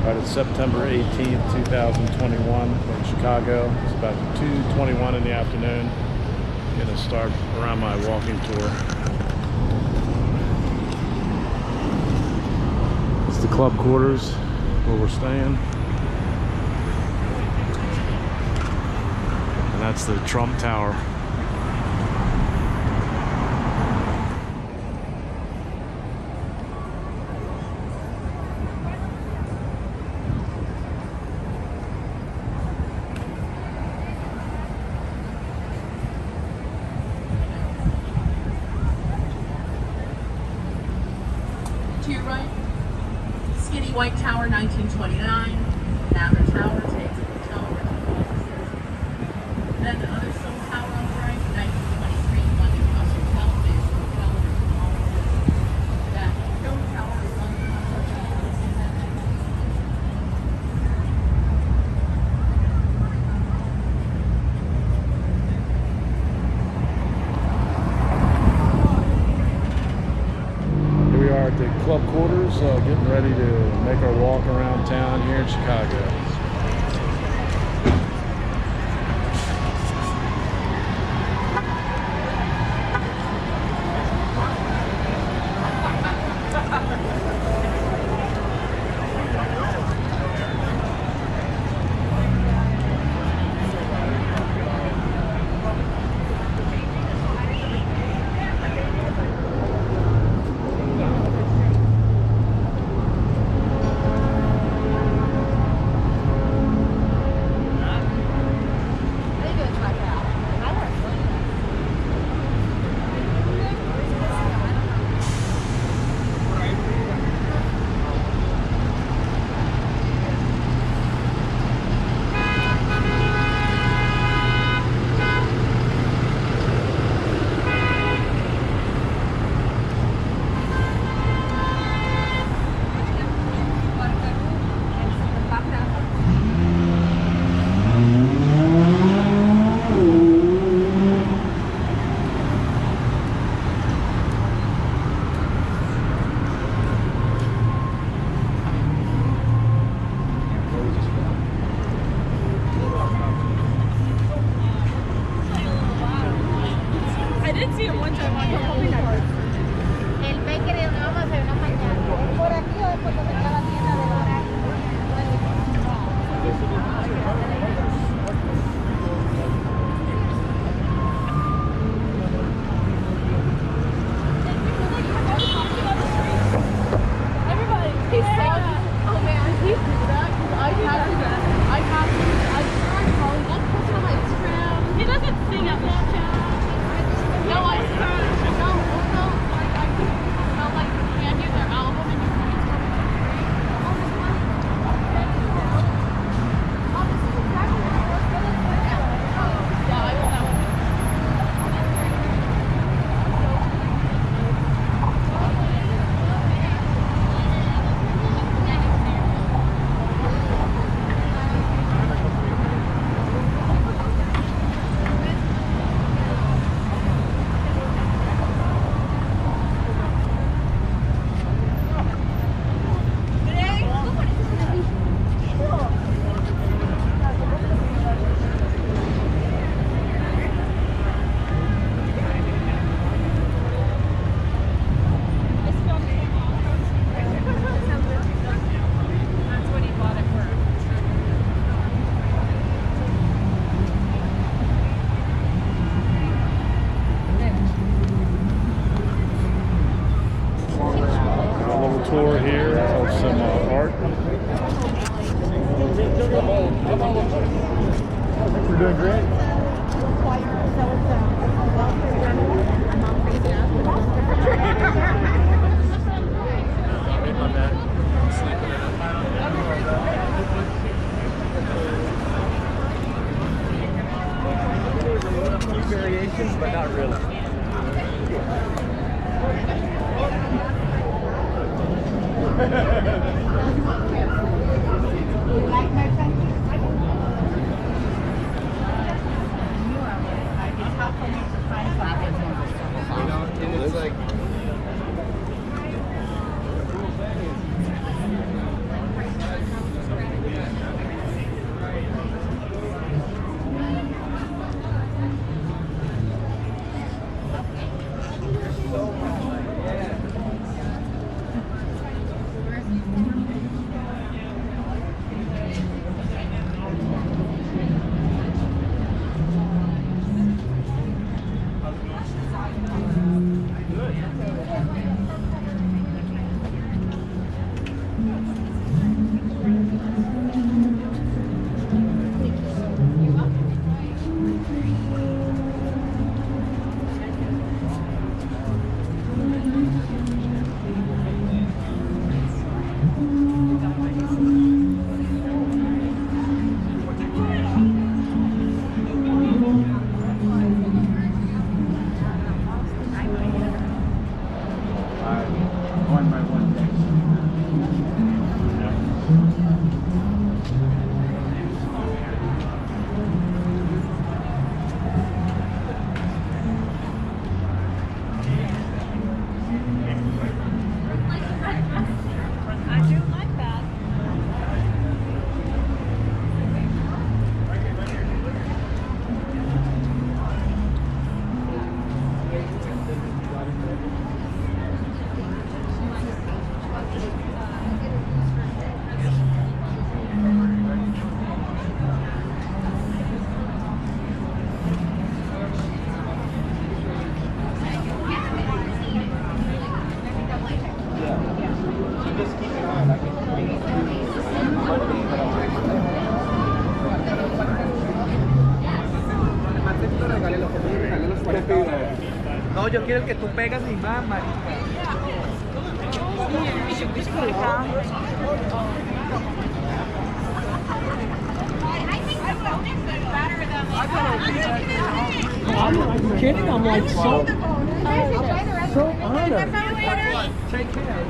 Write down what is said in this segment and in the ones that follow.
Right, it's September 18th, 2021. We're in Chicago. It's about 2:21 in the afternoon. Gonna start around my walking tour. It's the club quarters where we're staying. And that's the Trump Tower. To your right, skinny white tower, 1929. Mather Tower takes a hotel over 2 offices. Then the other stone tower on the right, 1923, London Russell Television Hotel over 2 offices. That stone tower is London Russell At the club quarters, getting ready to make our walk around town here in Chicago. Tour here of some art. We're doing great. Variations, but not really. It's like No, yo quiero que tú pegas mi mamá. I'm kidding. I'm like so honored. Take care.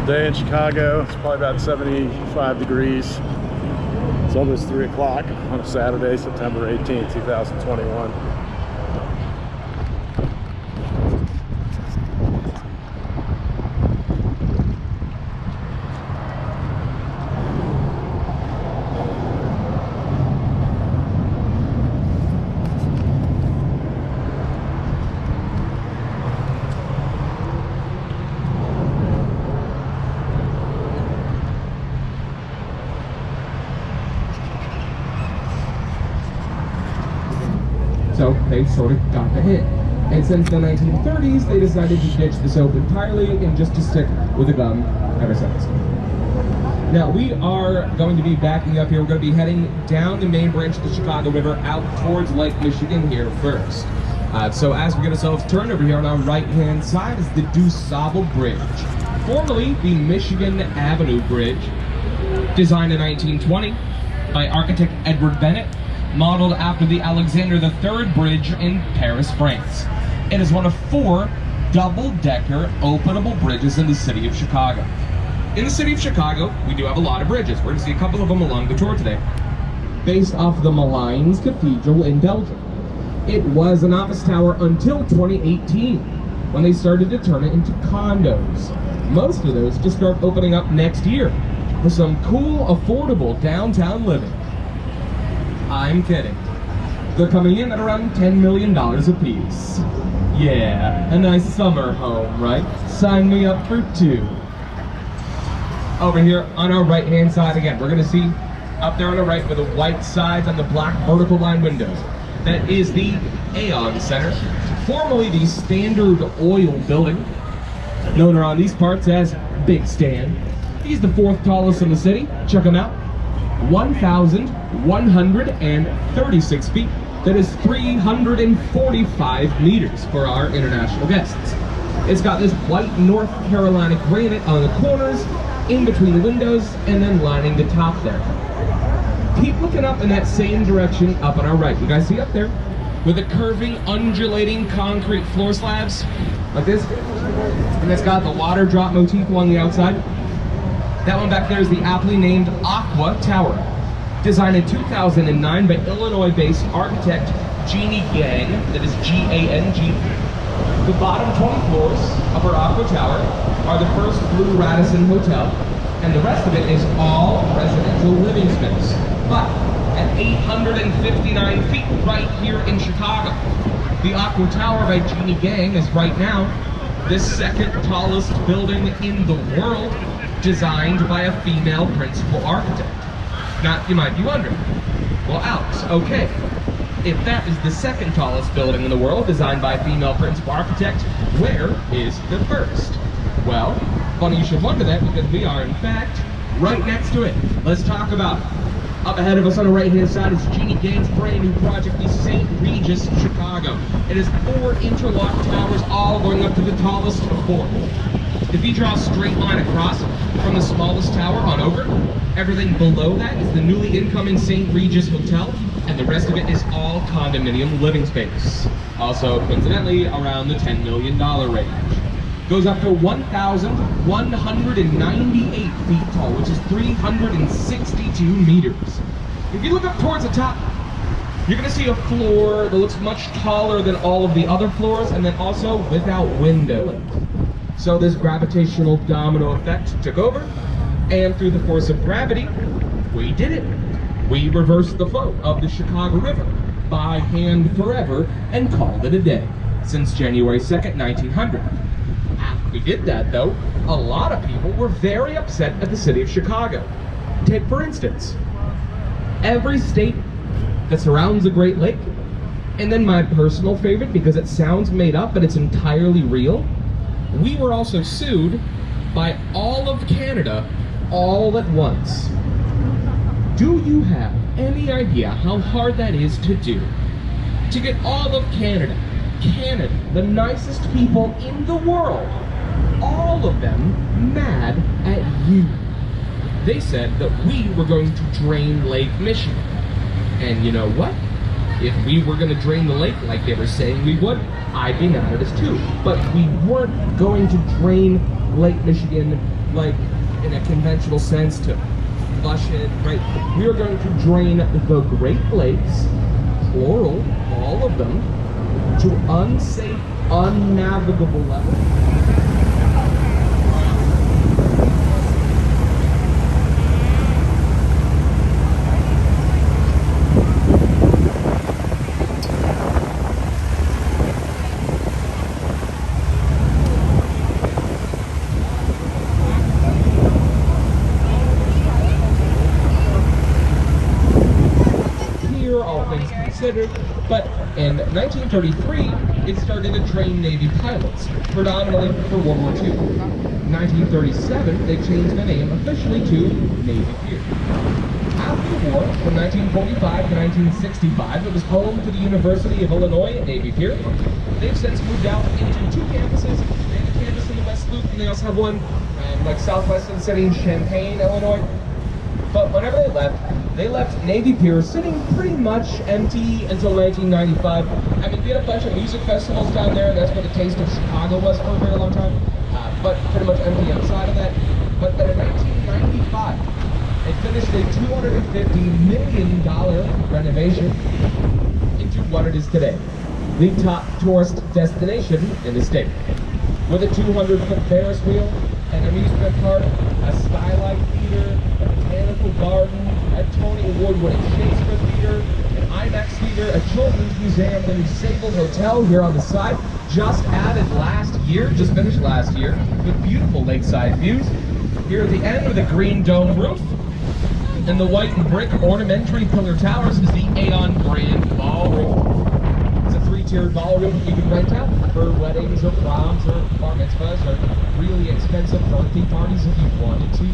Day in Chicago. It's probably about 75 degrees. It's almost 3 o'clock on a Saturday, September 18th, 2021. So they sort of got the hit. And since the 1930s, they decided to ditch the soap entirely and just to stick with the gum ever since. Now, we are going to be backing up here. We're going to be heading down the main branch of the Chicago River out towards Lake Michigan here first. So as we get ourselves turned over here on our right-hand side is the Dusable Bridge, formerly the Michigan Avenue Bridge, designed in 1920 by architect Edward Bennett, modeled after the Alexander III Bridge in Paris, France. It is one of 4 double-decker openable bridges in the city of Chicago. In the city of Chicago, we do have a lot of bridges. We're going to see a couple of them along the tour today. Based off the Malines Cathedral in Belgium. It was an office tower until 2018, when they started to turn it into condos. Most of those just start opening up next year for some cool, affordable downtown living. I'm kidding. They're coming in at around $10 million a piece. Yeah, a nice summer home, right? Sign me up for 2. Over here on our right-hand side again, we're gonna see up there on the right with the white sides and the black vertical line windows. That is the Aeon Center, formerly the Standard Oil Building, known around these parts as Big Stan. He's the 4th tallest in the city. Check him out. 1,136 feet. That is 345 meters for our international guests. It's got this white North Carolina granite on the corners, in between the windows, and then lining the top there. Keep looking up in that same direction up on our right. You guys see up there? With the curving, undulating concrete floor slabs, like this. And it's got the water drop motif along the outside. That one back there is the aptly named Aqua Tower, designed in 2009 by Illinois-based architect Jeannie Gang, that is G-A-N-G. The bottom 20 floors of our Aqua Tower are the first Blue Radisson Hotel, and the rest of it is all residential living space. But at 859 feet right here in Chicago, the Aqua Tower by Jeannie Gang is right now the 2nd tallest building in the world, designed by a female principal architect. Now, you might be wondering, well, Alex, okay, if that is the 2nd tallest building in the world, designed by a female principal architect, where is the 1st? Well, funny you should wonder that, because we are, in fact, right next to it. Let's talk about it. Up ahead of us on the right-hand side is Jeannie Gang's brand new project, the St. Regis Chicago. It has 4 interlocked towers, all going up to the tallest of 4. If you draw a straight line across from the smallest tower on over, everything below that is the newly incoming St. Regis Hotel, and the rest of it is all condominium living space. Also, coincidentally, around the $10 million range. Goes up to 1,198 feet tall, which is 362 meters. If you look up towards the top, you're gonna see a floor that looks much taller than all of the other floors, and then also without windows. So this gravitational domino effect took over, and through the force of gravity, we did it. We reversed the flow of the Chicago River by hand forever and called it a day since January 2nd, 1900. After we did that, though, a lot of people were very upset at the city of Chicago. Take, for instance, every state that surrounds a Great Lake, and then my personal favorite, because it sounds made up, but it's entirely real, we were also sued by all of Canada all at once. Do you have any idea how hard that is to do? To get all of Canada, the nicest people in the world, all of them mad at you. They said that we were going to drain Lake Michigan. And you know what? If we were going to drain the lake like they were saying we would, I'd be mad at us too. But we weren't going to drain Lake Michigan like in a conventional sense to flush it, right? We were going to drain the Great Lakes, plural, all of them, to unsafe, unnavigable levels. But in 1933, it started to train Navy pilots, predominantly for World War II. In 1937, they changed the name officially to Navy Pier. After the war, from 1945 to 1965, it was home to the University of Illinois at Navy Pier. They've since moved out into 2 campuses. They have a campus in the West Loop, and they also have one like southwest of the city in Champaign, Illinois. But whenever they left Navy Pier sitting pretty much empty until 1995. I mean, we had a bunch of music festivals down there, and that's where the taste of Chicago was for a very long time, but pretty much empty outside of that. But then in 1995, it finished a $250 million renovation into what it is today, the top tourist destination in the state. With a 200-foot Ferris wheel, an amusement park, a skylight theater, a botanical garden, a Tony Award-winning Shakespeare theater, an IMAX theater, a children's museum, the Dusable Hotel here on the side, just added last year, just finished last year, with beautiful lakeside views. Here at the end with a green dome roof, and the white and brick ornamentary pillar towers is the Aeon Grand Ballroom. It's a 3-tiered ballroom that you can rent out for weddings or proms or bar mitzvahs or really expensive birthday parties if you wanted to.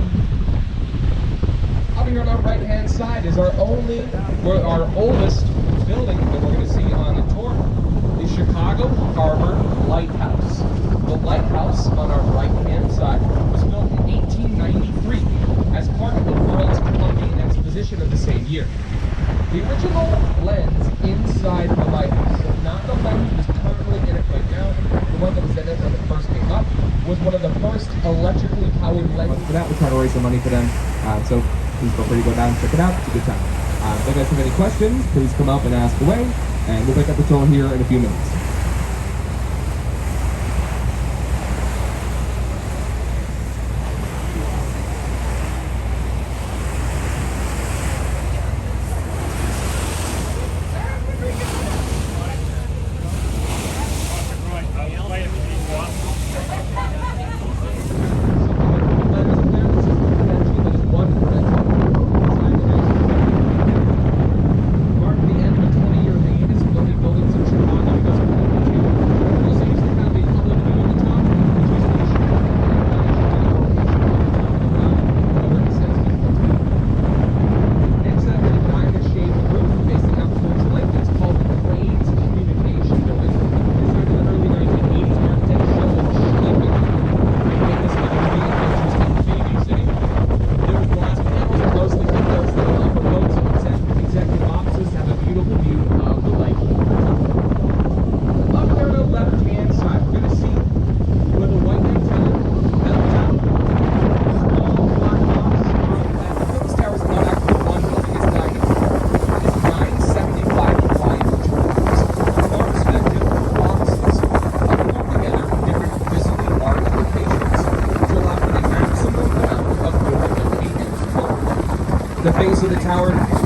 Up here on our right-hand side is our oldest building that we're going to see on the tour, the Chicago Harbor Lighthouse. The lighthouse on our right-hand side was built in 1893 as part of the World's Columbian Exposition of the same year. The original lens inside the lighthouse, so not the lens that is currently in it right now, the one that was in it when it first came up, was one of the first electrically powered lenses. For that, we're trying to raise some money for them, so please feel free to go down and check it out. It's a good time. If you guys have any questions, please come up and ask away, and we'll pick up the tour here in a few minutes. Mark the end of a 20-year lead as building buildings in Chicago. He does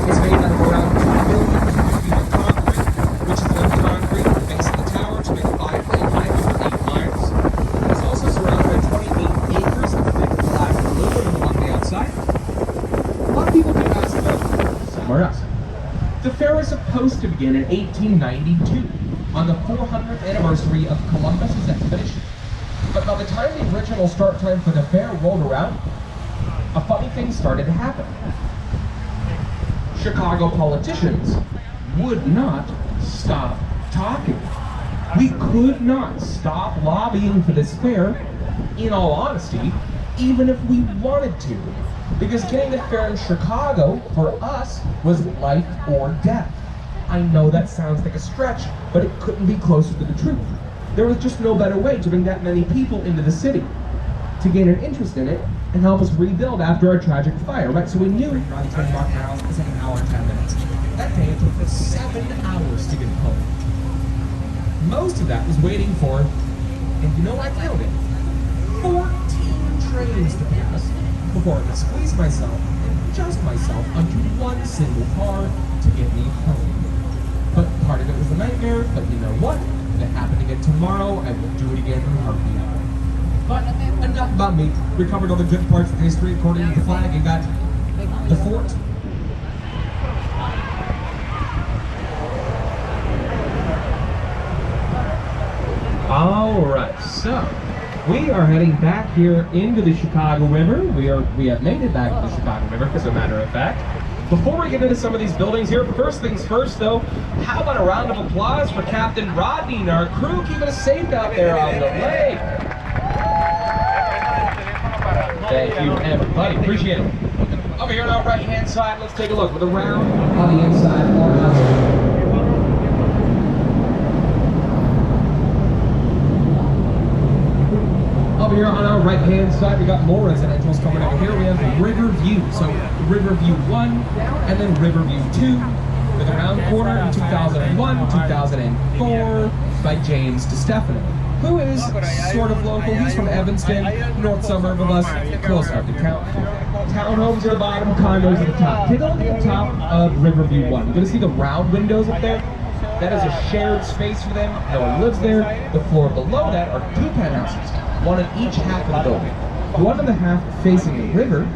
It's made out of around 2 million cubic feet of concrete, which is the concrete at the base of the tower to make a 5-lane highway for 8 miles. It's also surrounded by 28 acres of thick black aluminum along the outside. A lot of people do ask about somewhere else. The fair was supposed to begin in 1892, on the 400th anniversary of Columbus's expedition. But by the time the original start time for the fair rolled around, a funny thing started to happen. Chicago politicians would not stop talking. We could not stop lobbying for this fair, in all honesty, even if we wanted to. Because getting the fair in Chicago, for us, was life or death. I know that sounds like a stretch, but it couldn't be closer to the truth. There was just no better way to bring that many people into the city, to gain an interest in it, and help us rebuild after our tragic fire, right? So we knew around 10 mark miles, it's like an hour and 10 minutes. That day it took us 7 hours to get home. Most of that was waiting for, and you know I counted, 14 trains to pass before I could squeeze myself and adjust myself onto one single car to get me home. But part of it was a nightmare, but you know what? If it happened again tomorrow, I will do it again in a heartbeat. But enough about me. We covered all the good parts of history according to the flag. You got the fort. All right, so we are heading back here into the Chicago River. We have made it back to the Chicago River, as a matter of fact. Before we get into some of these buildings here, first things first though, how about a round of applause for Captain Rodney and our crew keeping us safe out there on the lake. Thank you everybody, appreciate it. Over here on our right hand side, let's take a look with a round on the inside of our house. Over here on our right hand side, we got more residentials coming over here. We have Riverview, so Riverview 1 and then Riverview 2 with a round corner in 2001, 2004 by James DeStefano, who is sort of local. He's from Evanston, north suburb of us, close enough to count. Townhomes at the bottom, condos at the top. Take a look at the top of Riverview 1. You're going to see the round windows up there? That is a shared space for them. No one lives there. The floor below that are 2 penthouses, one in each half of the building. One of the half facing the river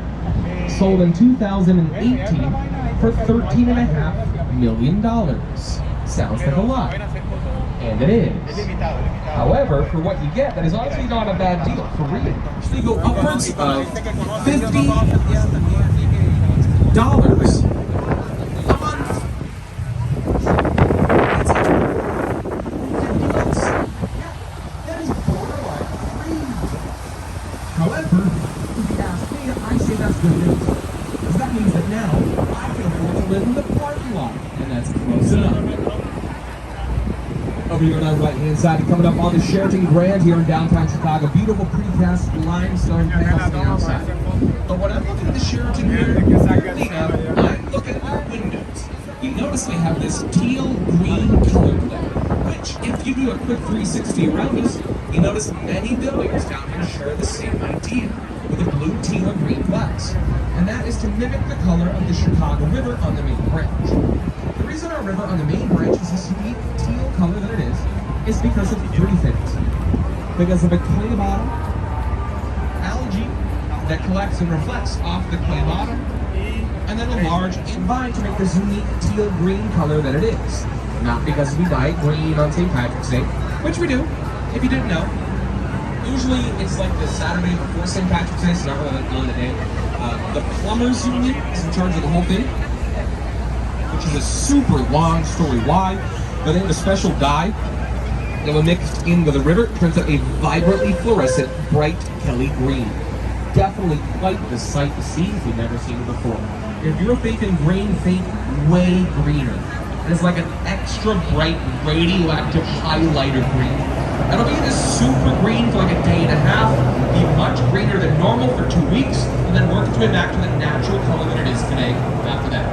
sold in 2018 for $13.5 million. Sounds like a lot. And it is. However, for what you get, that is honestly not a bad deal, for real. So you go upwards of $50 a month. That is borderline free. However, if you ask me, I say that's good news. Because that means that now I can afford to live in the parking lot. And that's close enough. Over here on our right-hand side, coming up on the Sheraton Grand here in downtown Chicago. Beautiful precast limestone panels on the outside. But when I'm looking at the Sheraton here, I'm looking at the windows. You notice they have this teal-green color play, which, if you do a quick 360 around us, you notice many buildings down here share the same idea, with a blue, teal, and green glass. And that is to mimic the color of the Chicago River on the main branch. The reason our river on the main branch is this unique teal color that it is because of 3 things. Because of a clay bottom, algae that collects and reflects off the clay bottom, and then a large vine to make this unique teal green color that it is. Not because we dye it green on St. Patrick's Day, which we do, if you didn't know. Usually it's like the Saturday before St. Patrick's Day, so not really on the day. The Plumbers Union is in charge of the whole thing, which is a super long story why, but then the special dye that when mixed in with the river turns out a vibrantly fluorescent, bright Kelly green. Definitely quite the sight to see if you've never seen it before. If you're thinking green, think way greener. It's like an extra bright, radioactive highlighter green. It'll be this super green for like a day and a half, be much greener than normal for 2 weeks, and then work its way back to the natural color that it is today after that.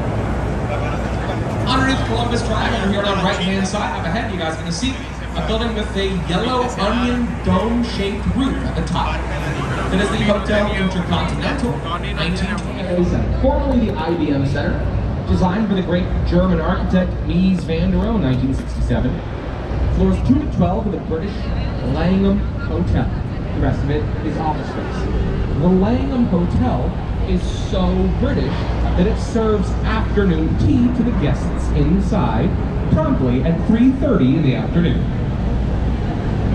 Underneath Columbus Triangle, over here on the right-hand side, up ahead, you guys are going to see a building with a yellow onion dome-shaped roof at the top. It is the Hotel Intercontinental, 1927. Formerly the IBM Center. Designed by the great German architect Mies van der Rohe in 1967. Floors 2 to 12 of the British Langham Hotel. The rest of it is office space. The Langham Hotel is so British that it serves afternoon tea to the guests inside promptly at 3:30 in the afternoon.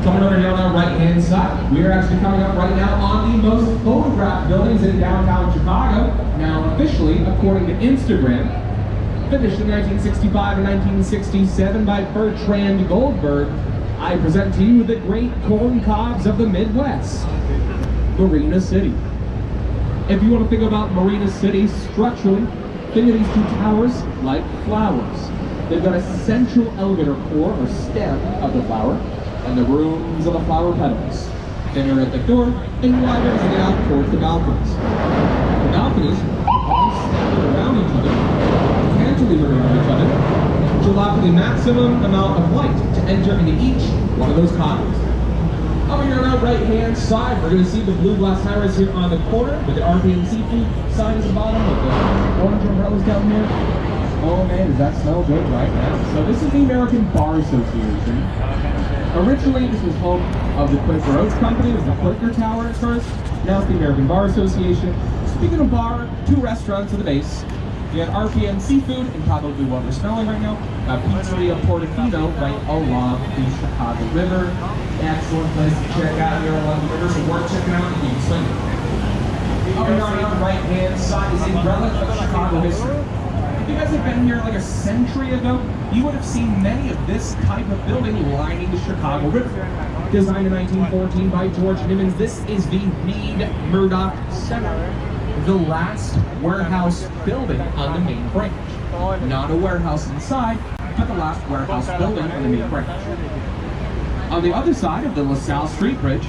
Coming over here on our right-hand side, we are actually coming up right now on the most photographed buildings in downtown Chicago, now officially, according to Instagram, finished in 1965 and 1967 by Bertrand Goldberg. I present to you the great corn cobs of the Midwest, Marina City. If you want to think about Marina City structurally, think of these two towers like flowers. They've got a central elevator core or stem of the flower, and the rooms of the flower petals. Then you're at the door, and you walk everything out towards the balconies. The balconies all standing around each other, cantilevered around each other, to allow for the maximum amount of light to enter into each one of those condos. Over here on our right-hand side, we're going to see the blue glass high-rise here on the corner with the RPM Seafood signs at the bottom with the orange umbrellas down here. Oh man, does that smell good right now? So this is the American Bar Association. Originally, this was home of the Quaker Oats Company. It was the Quaker Tower at first. Now it's the American Bar Association. Speaking of bar, 2 restaurants at the base. You got RPM Seafood, and probably what we're smelling right now, Pizzeria Portofino, right along the Chicago River. Excellent place to check out here along the river, so worth checking out if you can swing it. Over here on the right-hand side is a relic of Chicago history. If you guys have been here like a century ago, you would have seen many of this type of building lining the Chicago River. Designed in 1914 by George Nimmons, this is the Murdock Center, the last warehouse building on the main branch. Not a warehouse inside, but the last warehouse building on the main branch. On the other side of the LaSalle Street Bridge,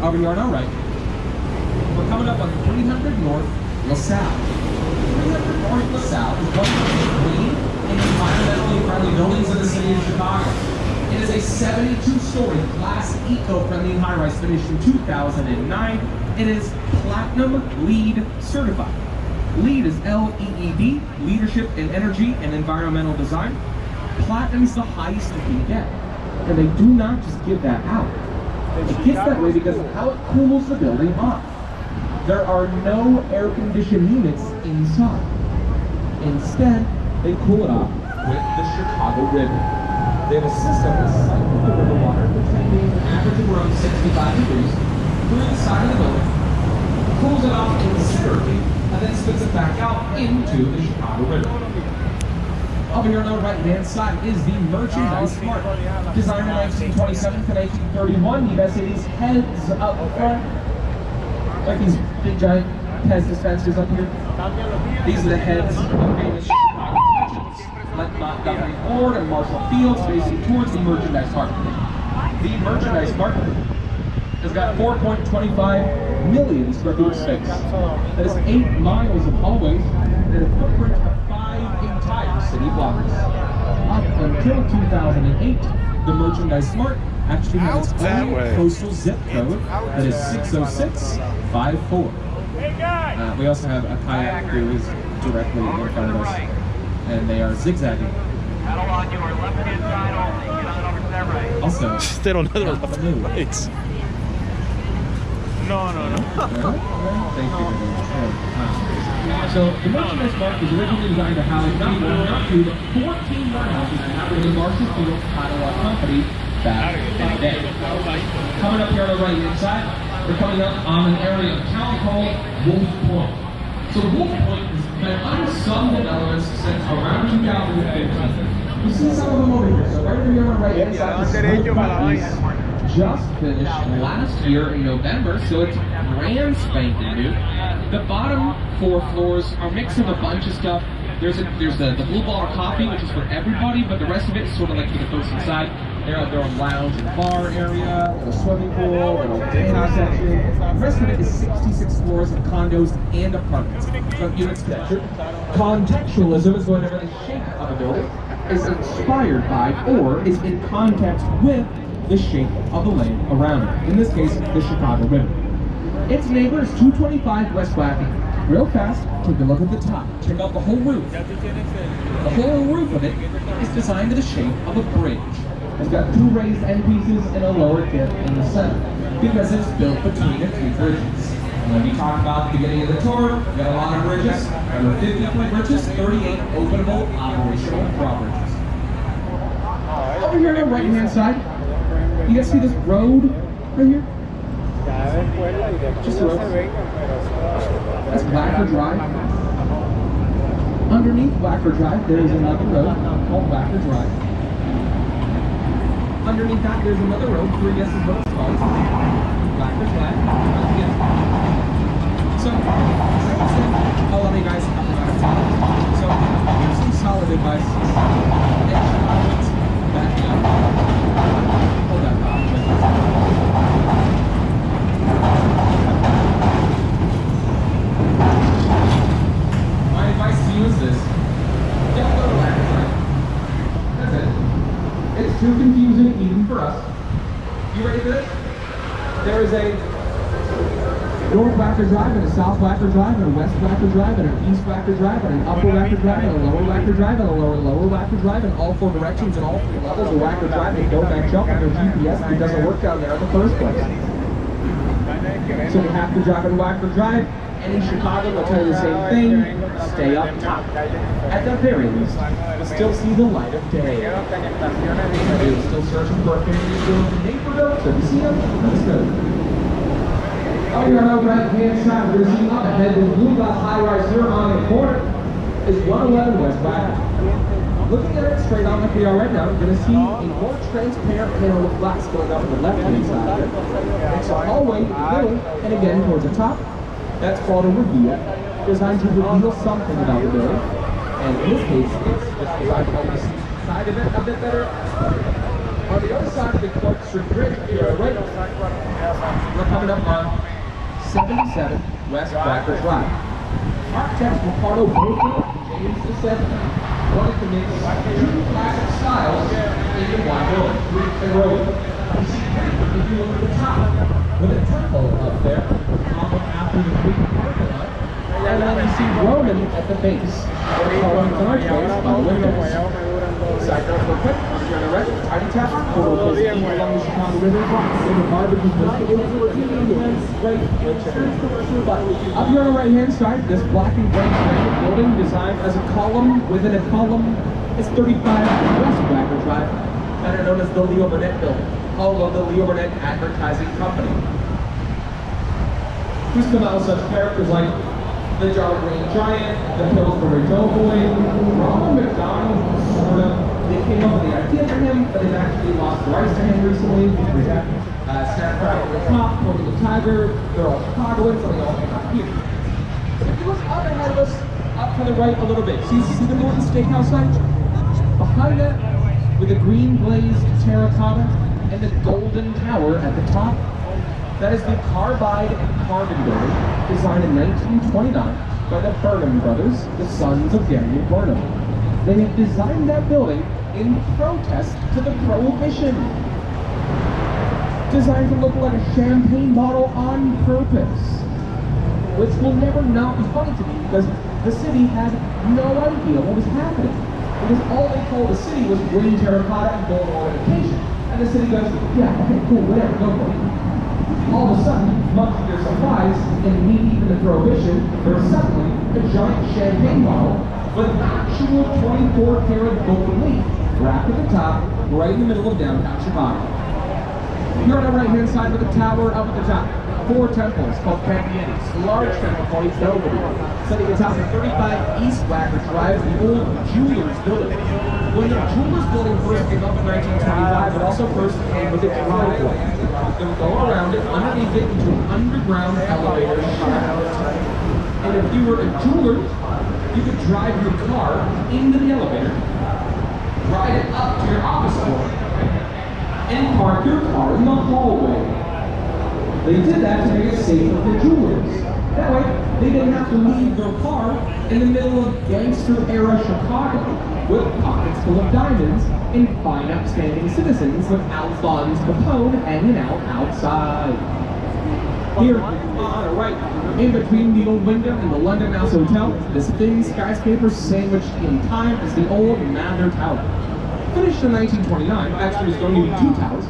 over here on our right, we're coming up on 300 North LaSalle. 300 North LaSalle is one of the clean and environmentally friendly buildings in the city of Chicago. It is a 72-story glass eco-friendly high-rise finished in 2009. It is Platinum LEED certified. LEED is L-E-E-D, Leadership in Energy and Environmental Design. Platinum is the highest you can get. And they do not just give that out. It gets that way because of how it cools the building off. There are no air-conditioned units inside. Instead, they cool it off with the Chicago River. They have a system that cycles the river water, between averaging around 65 degrees, through the side of the building, cools it off considerably, and then spits it back out into the Chicago River. Over here on the right-hand side is the Merchandise Mart. Designed in 1927 to 1931, you guys see these heads up front, like these big giant Pez dispensers up here. These are the heads of famous Chicago merchants, like Montgomery Ward and Marshall Fields, facing towards the Merchandise Mart. The Merchandise Mart has got 4.25 million square feet of space. That is 8 miles of hallways and a footprint of 5 entire city blocks. Up until 2008, the Merchandise Mart actually has its own postal zip code that is 60654. We also have a kayak who is directly in front of us, and they are zigzagging. Paddle on your left-hand side only. Get on over to that right. Also, they don't know the left and rights. No. Thank you. So the Merchandise Mart was originally designed to house not one, not two, but 14 warehouses that happened in the Marshall Fields Catalog Company back in the day. Coming up here on the right-hand side, we're coming up on an area of town called Wolf Point. So Wolf Point has been under some developments since around 2015. You see some of them over here. So right over here on the right-hand side, this Wolf Point is just finished last year in November, so it's brand spanking new. The bottom 4 floors are mixed with a bunch of stuff. There's the blue bar coffee, which is for everybody, but the rest of it is sort of like for the folks inside. Their own lounge and bar area, a swimming pool, an old tanning section. The rest of it is 66 floors of condos and apartments. So units picture. Contextualism is whenever the shape of a building is inspired by or is in context with the shape of the land around it. In this case, the Chicago River. Its neighbor is 225 West Wapping. Real fast, take a look at the top. Check out the whole roof. The whole roof of it is designed in the shape of a bridge. It's got two raised end pieces and a lower tip in the center because it's built between the two bridges. And like we talked about at the beginning of the tour, we got a lot of bridges. There were 53 bridges, 38 openable operational drawbridges. Over here on the right-hand side, you guys see this road right here? Just a road. That's Blacker Drive. Underneath Blacker Drive, there is another road called Blacker Drive. Underneath that, there's another road. 3 guesses what it's called. Blacker Drive. So, like I said, a lot of you guys have about it. So, here's some solid advice. Back up. Hold that thought. My advice to you is this. Don't go to Blacker Drive. That's it. It's too confusing even for us. You ready for this? There is a North Blacker Drive and a South Blacker Drive and a West Blacker Drive and an East Blacker Drive and an Upper Blacker Drive and a Lower Blacker Drive and a Lower Blacker Drive and all 4 directions and all 3 levels of Blacker Drive. They don't match up with their GPS and it doesn't work down there in the first place. So you have to drive in Blacker Drive. And in Chicago, they'll tell you the same thing. Stay up top. At the very least, you'll still see the light of day. You're still searching for a family still in the neighborhood. So if you see them, let us know. Up here on the right-hand side, we're going to see up ahead, the blue glass high-rise here on the corner is 111 West Black. Looking at it straight on like we are right now, you're going to see a more transparent panel of glass going up on the left-hand side. It's a hallway in the middle, and again towards the top. That's called a reveal, designed to reveal something about the building. And in this case, it's just designed to help you see the side of it a bit better. On the other side of the Clark Street Bridge, here right, we're coming up on 77 West Blacker Drive. Architect Ricardo Baker and James II wanted to mix 2 classic styles in one building, brick and road. You see, if you look at the top, with a temple up there, after the Greek parking lot, and then you see Roman at the base. They're calling an archway by windows. Side note real quick, you're on the right, Tiny Tap, along the Chicago River, in the barbecue great. But up here on the right-hand side, this black and gray granite building designed as a column within a column is 35 West Blacker Drive, better known as the Leo Burnett Building, although the Leo Burnett Advertising Company. Who's come out with such characters like the Jolly Green Giant, the Pillsbury Doughboy, Ronald McDonald, sort of. They came up with the idea for him, but they've actually lost the rights to him recently. We have Snapcrackle the Cop, Tony the Tiger, they're all Chicagoans, and they all came out here. So if you look up ahead of us, up to the right a little bit, see the Morton Steakhouse site? Behind that, with the green glazed terracotta and the golden tower at the top, that is the Carbide and Carbon building, designed in 1929 by the Burnham brothers, the sons of Daniel Burnham. They have designed that building in protest to the Prohibition. Designed to look like a champagne bottle on purpose. Which will never not be funny to me because the city had no idea what was happening. Because all they told the city was green terracotta and gold ornamentation. And the city goes, yeah, okay, cool, whatever, go for it. All of a sudden, much to their surprise, and maybe even the Prohibition, there was suddenly a giant champagne bottle with actual 24-karat gold leaf wrapped at the top, right in the middle of downtown Chicago. Here on the right-hand side of the tower, up at the top, 4 temples called Pantheons. A large temple called Nobody, sitting atop the 35 East Blacker Drive, the old Jewelers Building. When the Jewelers Building first came up in 1925, it also first came with a driveway. They would go around it, underneath it, into an underground elevator shaft. And if you were a jeweler, you could drive your car into the elevator, ride it up to your office floor, and park your car in the hallway. They did that to make it safer for jewelers. That way, they didn't have to leave their car in the middle of gangster-era Chicago with pockets full of diamonds and fine upstanding citizens like Alphonse Capone hanging out outside. Here on the right, in between the old Wyndham and the London House Hotel, this thin skyscraper sandwiched in time is the old Mather Tower. Finished in 1929, actually was going to be 2 towers.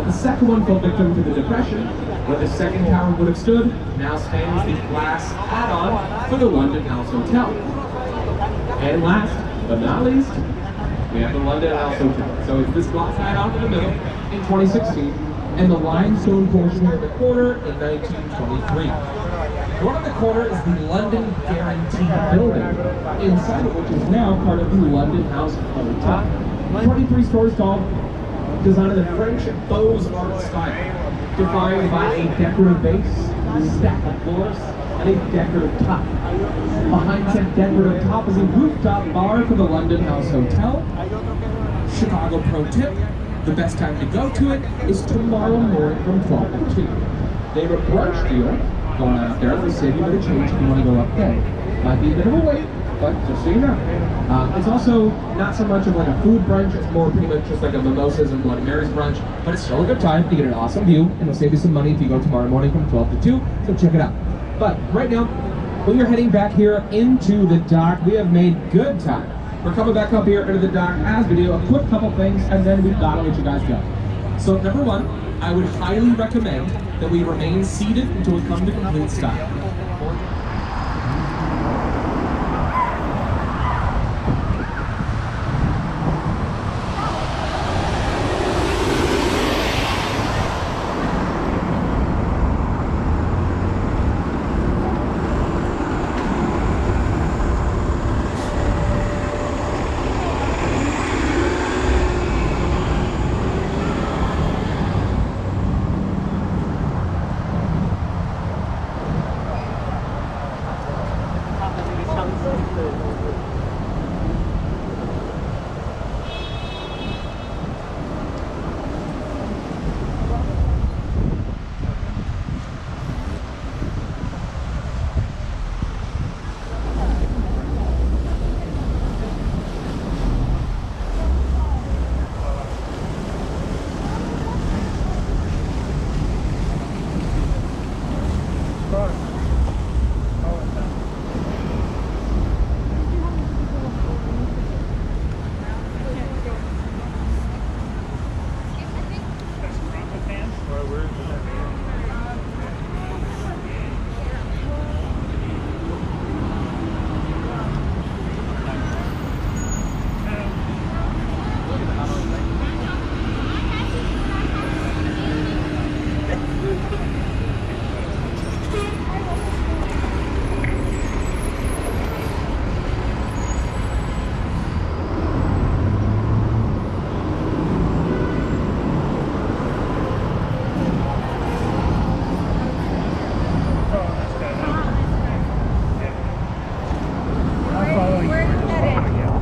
The second one fell victim to the Depression, where the second tower would have stood, now stands the glass add-on for the London House Hotel. And last, but not least, we have the London House Hotel. So it's this glass add-on in the middle in 2016, and the limestone portion here in the corner in 1923. The one in the corner is the London Guarantee Building, inside of which is now part of the London House Hotel. 23 stories tall, designed in the French Beaux-Arts style, defined by a decorative base, a stack of floors, and a decorative top. Behind said decorative top is a rooftop bar for the London House Hotel. Chicago pro tip, the best time to go to it is tomorrow morning from 12 to 2. They have a brunch deal going on up there. They save you a bit of change if you want to go up there. Might be a bit of a wait, but just so you know. It's also not so much of like a food brunch, it's more pretty much just like a mimosas and Bloody Marys brunch, but it's still a good time. You get an awesome view, and it'll save you some money if you go tomorrow morning from 12 to 2, so check it out. But right now, when you're heading back here into the dock, we have made good time. We're coming back up here into the dock as we do a quick couple things, and then we've got to let you guys go. So number one, I would highly recommend that we remain seated until we come to complete stop.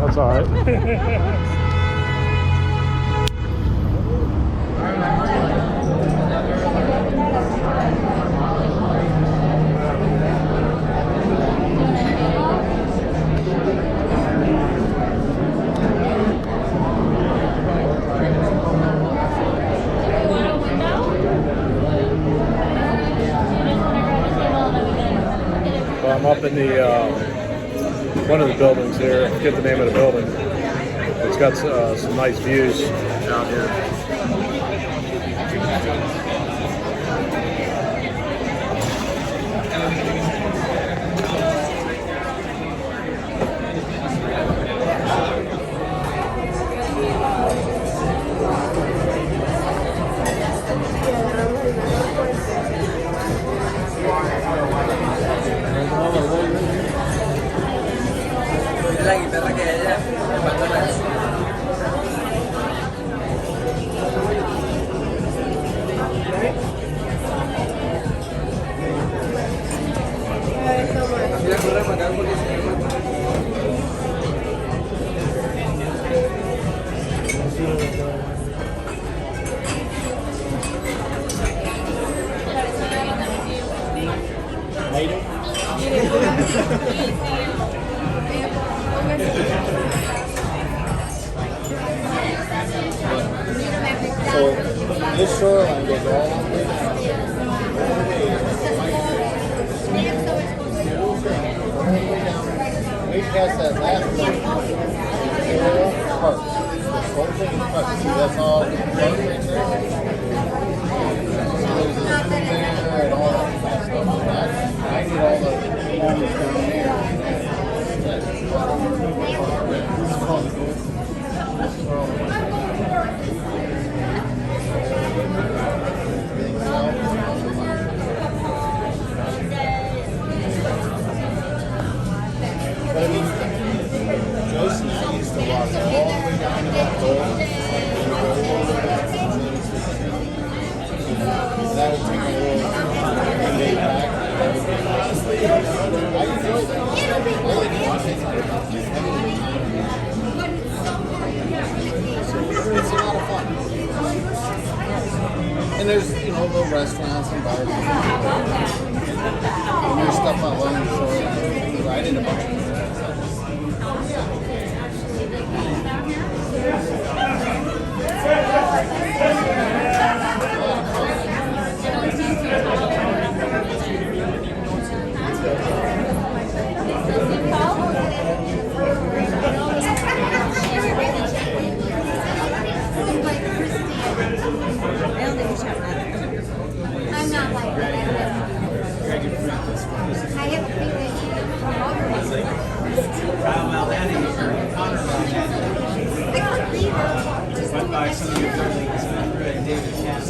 That's all right. Well, I'm up in the one of the buildings here. I forget the name of the building. It's got some nice views out here. La guitarra que ella me mandó la mira, corre para acá porque se me mata. So this shoreline goes all the way down. has that last one. Park. This whole thing is park. See, that's all park right there. There's this there and all that kind of stuff like that. I need all the homes down there. It's called the gold. This is where all the but I mean, Joyce and I used to walk all the way down to that goal and go all the way back to the that would take a little day back. I enjoyed that. I like walking. It's a lot of fun. And there's, you know, little restaurants and bars. And there's stuff along the shore. I did a bunch of I'm not like that. I have a Went by some of your buildings and David Cass.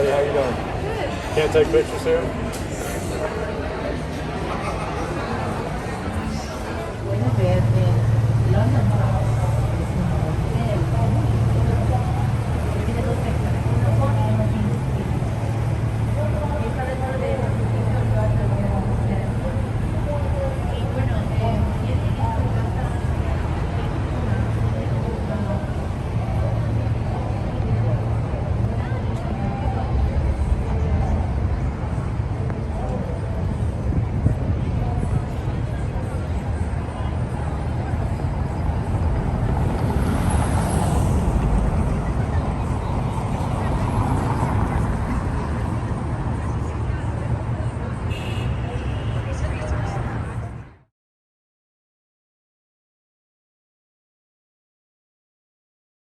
How you doing? Can't take pictures here? Buena verde.